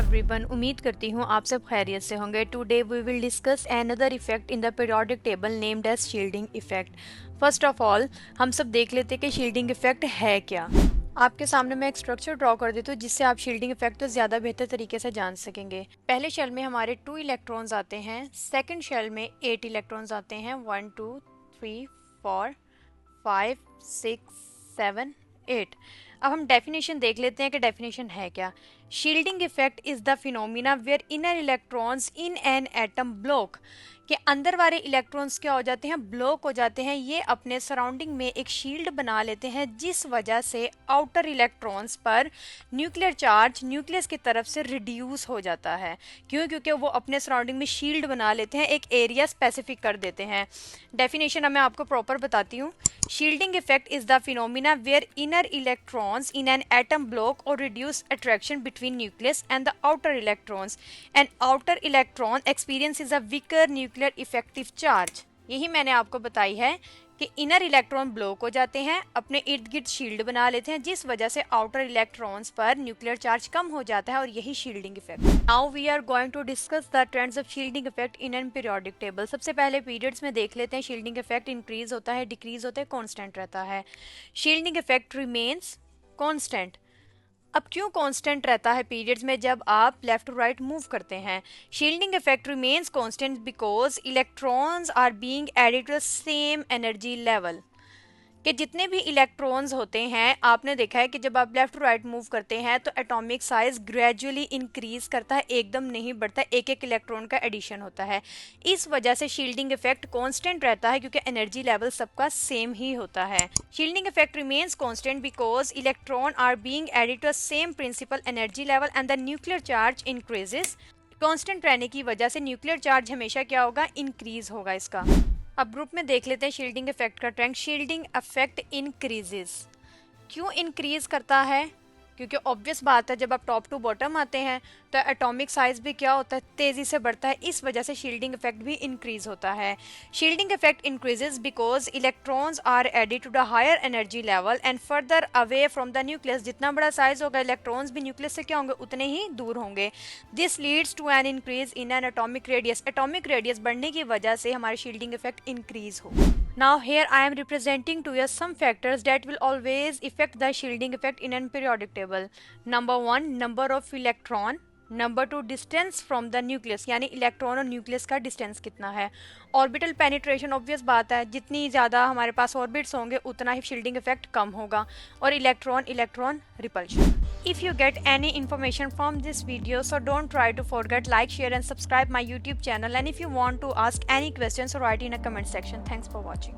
Everyone, उम्मीद करती हूँ आप सब खैरियत से होंगे। Today we will discuss another effect in the periodic table named as shielding effect. First of all हम सब देख लेते हैं कि शील्डिंग इफेक्ट है क्या। आपके सामने मैं एक स्ट्रक्चर ड्रॉ कर देती हूँ जिससे आप शील्डिंग इफेक्ट को ज़्यादा बेहतर तरीके से जान सकेंगे। पहले शेल में हमारे 2 इलेक्ट्रॉन्स आते हैं, सेकंड शेल में 8 इलेक्ट्रॉन्स आते हैं। 1 2 3 4 5 6 7 8। अब हम डेफिनेशन देख लेते हैं कि डेफिनेशन है क्या। Shielding effect is the phenomena where inner electrons in an atom block, के अंदर वाले इलेक्ट्रॉन्स क्या हो जाते हैं, ब्लॉक हो जाते हैं। ये अपने सराउंडिंग में एक शील्ड बना लेते हैं जिस वजह से आउटर इलेक्ट्रॉन्स पर न्यूक्लियर चार्ज न्यूक्लियस की तरफ से रिड्यूस हो जाता है। क्यों? क्योंकि वो अपने सराउंडिंग में शील्ड बना लेते हैं, एक एरिया स्पेसिफिक कर देते हैं। डेफिनेशन मैं आपको प्रॉपर बताती हूँ। Shielding effect is the phenomena where inner electrons in an atom block or reduce attraction between nucleus and the outer electrons. An outer electron experiences a weaker nuclear effective charge. यही मैंने आपको बताई है कि inner electron block हो जाते हैं, अपने इर्द गिर्द शील्ड बना लेते हैं जिस वजह से आउटर इलेक्ट्रॉन्स पर न्यूक्लियर चार्ज कम हो जाता है, और यही shielding effect. Now we are going to discuss the trends of shielding effect in an periodic table. सबसे पहले पीरियड्स में देख लेते हैं। शील्डिंग इफेक्ट इंक्रीज होता है, डिक्रीज होता है, कॉन्स्टेंट रहता है। Shielding effect remains constant. अब क्यों कांस्टेंट रहता है पीरियड्स में जब आप लेफ्ट टू राइट मूव करते हैं? Shielding effect remains constant because electrons are being added to the same energy level, कि जितने भी इलेक्ट्रॉन्स होते हैं, आपने देखा है कि जब आप लेफ्ट टू राइट मूव करते हैं तो एटॉमिक साइज ग्रेजुअली इंक्रीज करता है, एकदम नहीं बढ़ता, एक एक इलेक्ट्रॉन का एडिशन होता है। इस वजह से शील्डिंग इफेक्ट कांस्टेंट रहता है क्योंकि एनर्जी लेवल सबका सेम ही होता है। Shielding effect remains constant because electron are being added to the same principal energy level and the nuclear charge increases. Constant रहने की वजह से न्यूक्लियर चार्ज हमेशा क्या होगा, इंक्रीज होगा इसका। अब ग्रुप में देख लेते हैं शील्डिंग इफेक्ट का ट्रेंड। Shielding effect increases. क्यों इंक्रीज करता है? क्योंकि ऑब्वियस बात है, जब आप टॉप टू बॉटम आते हैं तो एटॉमिक साइज भी क्या होता है, तेजी से बढ़ता है। इस वजह से शील्डिंग इफेक्ट भी इंक्रीज होता है। Shielding effect increases because electrons are added to the higher energy level and further away from the nucleus. जितना बड़ा साइज होगा, इलेक्ट्रॉन्स भी न्यूक्लियस से क्या होंगे, उतने ही दूर होंगे। This leads to an increase in an atomic radius. Atomic radius बढ़ने की वजह से हमारे शील्डिंग इफेक्ट इंक्रीज हो। Now here I am representing to you some factors that will always affect the shielding effect in an periodic table. Number 1, number of electron. Number 2, distance from the nucleus, यानी electron और nucleus का distance कितना है। Orbital penetration, obvious बात है, जितनी ज़्यादा हमारे पास ऑर्बिट्स होंगे उतना ही शील्डिंग इफेक्ट कम होगा। और electron repulsion. If you get any information from this video, so don't try to forget like, share and subscribe my YouTube channel, and if you want to ask any questions, so write in a comment section. Thanks for watching.